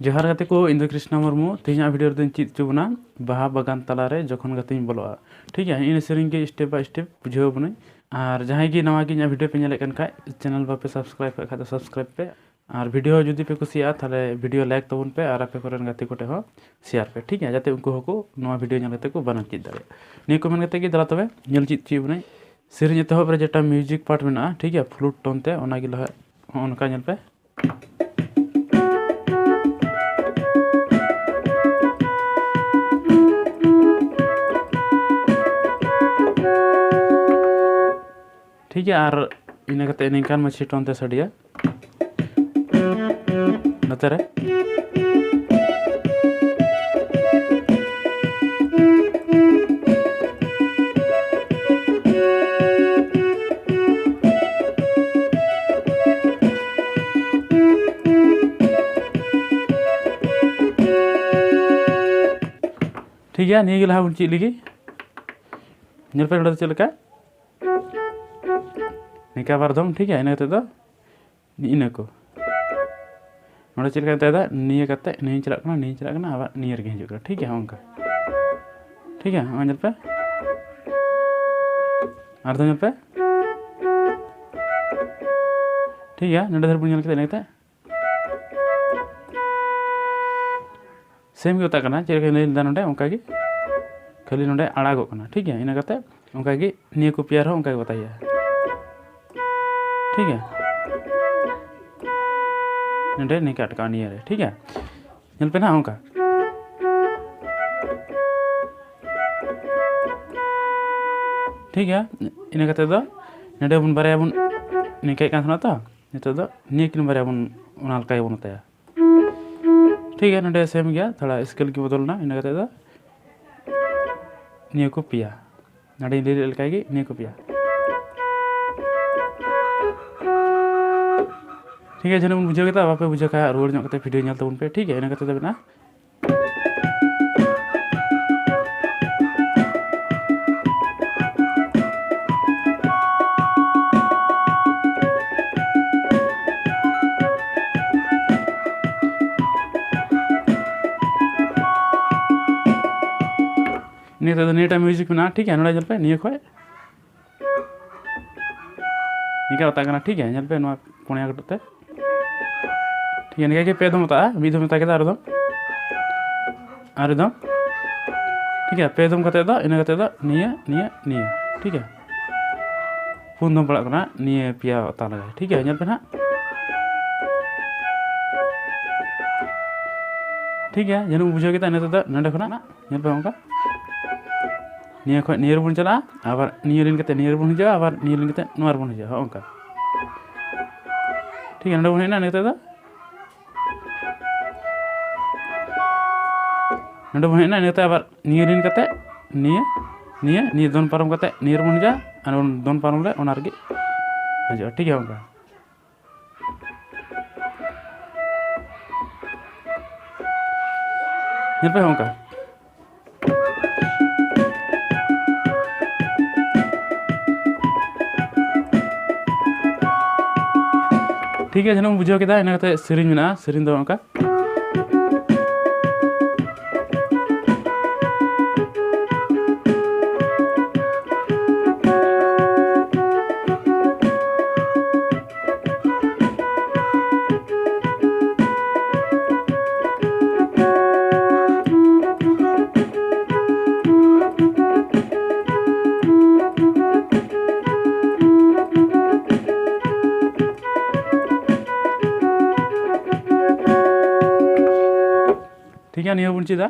जोहार गाते को इन कृष्णा मुर्मू तेज भिडियो दिन चीज चुबना बाहा बागान तलारे जखन गाते बोलोआ ठीक है इन सेरिंग के स्टेप बाय स्टेप बुझाव बने और जहाँ की नवा की भिडियो पे नेल खा चैनल बापे सब्सक्राइब खा सब्सक्राइब पे और भिडियो जुदी पे कुसिया ताले भिडियो लाइक तबन पे और आपे कोरेन गाते कोटे हो शेयर पे ठीक है जाते उनको होको नवा भिडियो नेल को बना चीज दाड़े नहीं को मन की दला तबे नेल चीज चीज बने सेरिंग एतहब रे जेटा म्यूजिक पार्ट में ठीक है फ्लूट टोन ते ओना गी लहा उनका नेल पे ठीक है और इन निकान मछली टोन ते सड़िया नते रे ठीक है नहीं लहा चीज लगी नेल पे चलका निका बार दम ठीक है इन को नोड़े चलता निये करते नहीं चलना आबार नियर के हिजुग ठीक है उनका ठीक है नल पे और नल पे ठीक है नोड़े धर बुन नेलते सेम के होता चलका लैदा नोड़े उनका खाली नोड़े आड़ागो ठीक है इन उनका निये को पेयर उनका बताइए ठीक है नोड़े नहीं अटका निये ठीक है नल पे ना उनका ठीक है इन नोड़े बन बारे बन निकाय तो नित निये किन बारे बन हल्का बन बताया ठीक है नोड़े सेम गया थोड़ा स्केल की बदलना इन निये को पिया नोड़े लैलकागी निये को पिया ठीक है जन बुझे बापे बुझे खा रुआर भिडियो नेल तबन पे ठीक है इन बना नीटा म्यूजिक में ठीक है नोड़ा जल पे निये खो निका बता ठीक है जल पे पुनिया कटते ठीक है निका पे दम बता मी दम बता और दम ठीक है पे दम इन निये निये निये ठीक है पुन दम पड़ा निये पिया बता लगा ठीक है जल पे ना ठीक है जन बुझे नोड़े खुना जल पे उनका निये खो नियर बन चला आबार नियर नियर बन हिजा आबार नियर नोर बन हिजा उनका ठीक है नोड़े बन हेना नोड़े बन हेना आबार नियर निये निये निये दोन पारम नियर बन हिजा और दोन पारम रे ओना रगे हिजा ठीक है उनका नल पे उनका ठीक है जन बुझे इन सेरिंग में सेरिंग दो उनका ठीक है निये बन चीदा